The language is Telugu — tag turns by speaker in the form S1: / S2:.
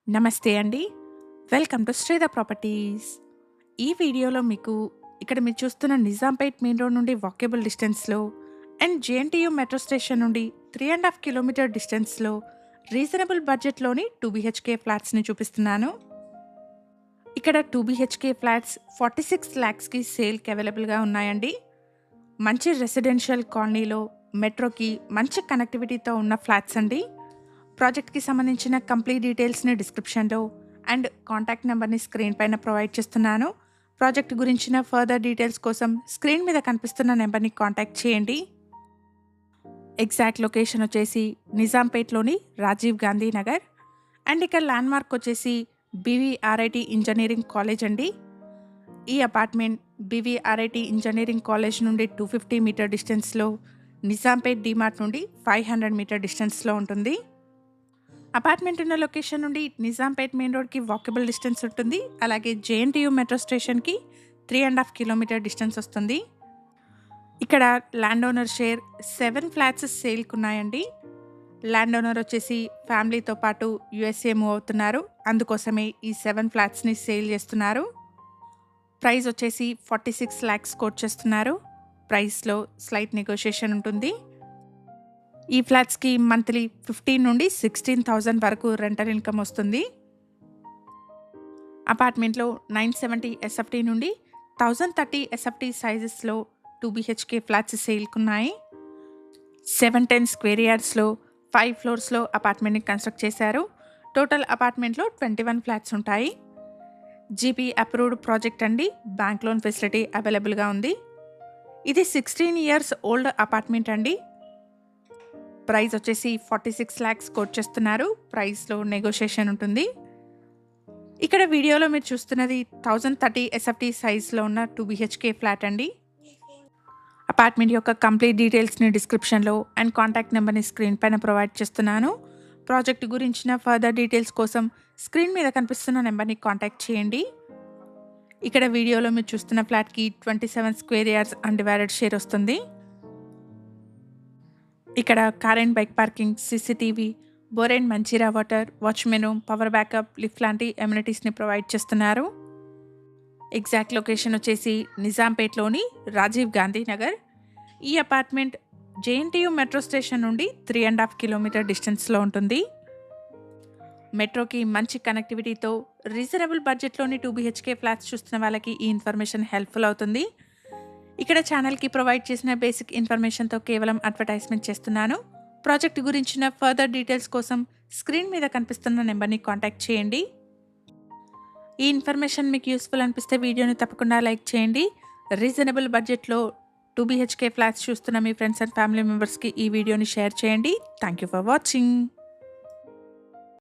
S1: నమస్తే అండి. Welcome to Sridhar properties. ఈ వీడియోలో మీకు ఇక్కడ మీరు చూస్తున్న నిజాంపేట్ మెయిన్ రోడ్ నుండి వాకబుల్ డిస్టెన్స్‌లో అండ్ జేఎన్‌టీయూ మెట్రో స్టేషన్ నుండి 3½ కిలోమీటర్ డిస్టెన్స్‌లో రీజనబుల్ బడ్జెట్‌లోని 2 బీహెచ్‌కే ఫ్లాట్స్‌ని చూపిస్తున్నాను. ఇక్కడ 2 బీహెచ్‌కే ఫ్లాట్స్ 46 లాక్స్‌కి సేల్‌కి అవైలబుల్‌గా ఉన్నాయండి. మంచి రెసిడెన్షియల్ కాలనీలో మెట్రోకి మంచి కనెక్టివిటీతో ఉన్న ఫ్లాట్స్ అండి. ప్రాజెక్ట్‌కి సంబంధించిన కంప్లీట్ డీటెయిల్స్‌ని డిస్క్రిప్షన్‌లో అండ్ కాంటాక్ట్ నెంబర్‌ని స్క్రీన్ పైన ప్రొవైడ్ చేస్తున్నాను. ప్రాజెక్ట్ గురించిన ఫర్దర్ డీటెయిల్స్ కోసం స్క్రీన్ మీద కనిపిస్తున్న నెంబర్‌ని కాంటాక్ట్ చేయండి. ఎగ్జాక్ట్ లొకేషన్ వచ్చేసి నిజాంపేట్‌లోని రాజీవ్ గాంధీ నగర్ అండ్ ఇక్కడ ల్యాండ్‌మార్క్ వచ్చేసి బీవీఆర్ఐటీ ఇంజినీరింగ్ కాలేజ్ అండి. ఈ అపార్ట్మెంట్ బీవీఆర్ఐటీ ఇంజినీరింగ్ కాలేజ్ నుండి 250 మీటర్ డిస్టెన్స్‌లో, నిజాంపేట్ డీమార్ట్ నుండి 500 మీటర్ డిస్టెన్స్‌లో ఉంటుంది. అపార్ట్మెంట్ ఉన్న లొకేషన్ నుండి నిజాంపేట్ మెయిన్ రోడ్కి వాకబుల్ డిస్టెన్స్ ఉంటుంది. అలాగే జేఎన్టీయూ మెట్రో స్టేషన్కి 3½ కిలోమీటర్ డిస్టెన్స్ వస్తుంది. ఇక్కడ ల్యాండ్ ఓనర్ షేర్ 7 ఫ్లాట్స్ సేల్కి ఉన్నాయండి. ల్యాండ్ ఓనర్ వచ్చేసి ఫ్యామిలీతో పాటు యుఎస్ఏ మూవ్ అవుతున్నారు. అందుకోసమే ఈ 7 ఫ్లాట్స్ని సేల్ చేస్తున్నారు. ప్రైస్ వచ్చేసి 46 lakhs కోట్ చేస్తున్నారు. ప్రైస్లో స్లైట్ నెగోషియేషన్ ఉంటుంది. ఈ ఫ్లాట్స్కి మంత్లీ 15 నుండి 16,000 వరకు రెంటల్ ఇన్కమ్ వస్తుంది. అపార్ట్మెంట్లో 970 ఎస్ఎఫ్టీ నుండి 1030 ఎస్ఎఫ్టీ సైజెస్లో 2 బీహెచ్కే ఫ్లాట్స్ సేల్కున్నాయి. 710 స్క్వేర్ యార్డ్స్లో 5 ఫ్లోర్స్లో అపార్ట్మెంట్ని కన్స్ట్రక్ట్ చేశారు. టోటల్ అపార్ట్మెంట్లో 21 ఫ్లాట్స్ ఉంటాయి. జీపీ అప్రూవ్డ్ ప్రాజెక్ట్ అండి. బ్యాంక్ లోన్ ఫెసిలిటీ అవైలబుల్గా ఉంది. ఇది 16 years ఓల్డ్ అపార్ట్మెంట్ అండి. ప్రైస్ వచ్చేసి 46 lakhs కోట్ చేస్తున్నారు. ప్రైస్లో నెగోషియేషన్ ఉంటుంది. ఇక్కడ వీడియోలో మీరు చూస్తున్నది 1030 ఎస్ఎఫ్టీ సైజ్లో ఉన్న 2 బీహెచ్కే ఫ్లాట్ అండి. అపార్ట్మెంట్ యొక్క కంప్లీట్ డీటెయిల్స్ని డిస్క్రిప్షన్లో అండ్ కాంటాక్ట్ నెంబర్ని స్క్రీన్ పైన ప్రొవైడ్ చేస్తున్నాను. ప్రాజెక్ట్ గురించిన ఫర్దర్ డీటెయిల్స్ కోసం స్క్రీన్ మీద కనిపిస్తున్న నెంబర్ని కాంటాక్ట్ చేయండి. ఇక్కడ వీడియోలో మీరు చూస్తున్న ఫ్లాట్కి 27 స్క్వేర్ యార్డ్స్ అన్డివైడెడ్ షేర్ వస్తుంది. ఇక్కడ car and bike parking, CCTV, bore and Manjira water, watchman room, power backup, lift లాంటి ఎమ్యూనిటీస్ని ప్రొవైడ్ చేస్తున్నారు. ఎగ్జాక్ట్ లొకేషన్ వచ్చేసి నిజాంపేట్లోని రాజీవ్ గాంధీ నగర్. ఈ అపార్ట్మెంట్ జేఎన్టీయూ మెట్రో స్టేషన్ నుండి 3½ కిలోమీటర్ డిస్టెన్స్లో ఉంటుంది. మెట్రోకి మంచి కనెక్టివిటీతో రీజనబుల్ బడ్జెట్లోని 2 బీహెచ్కే ఫ్లాట్స్ చూస్తున్న వాళ్ళకి ఈ ఇన్ఫర్మేషన్ హెల్ప్ఫుల్ అవుతుంది. ఇక్కడ ఛానల్కి ప్రొవైడ్ చేసిన బేసిక్ ఇన్ఫర్మేషన్తో కేవలం అడ్వర్టైజ్మెంట్ చేస్తున్నాను. ప్రాజెక్ట్ గురించిన ఫర్దర్ డీటెయిల్స్ కోసం స్క్రీన్ మీద కనిపిస్తున్న నెంబర్ని కాంటాక్ట్ చేయండి. ఈ ఇన్ఫర్మేషన్ మీకు యూస్ఫుల్ అనిపిస్తే వీడియోని తప్పకుండా లైక్ చేయండి. రీజనబుల్ బడ్జెట్లో 2 బీహెచ్కే ఫ్లాట్స్ చూస్తున్న మీ ఫ్రెండ్స్ అండ్ ఫ్యామిలీ మెంబర్స్కి ఈ వీడియోని షేర్ చేయండి. Thank you for watching.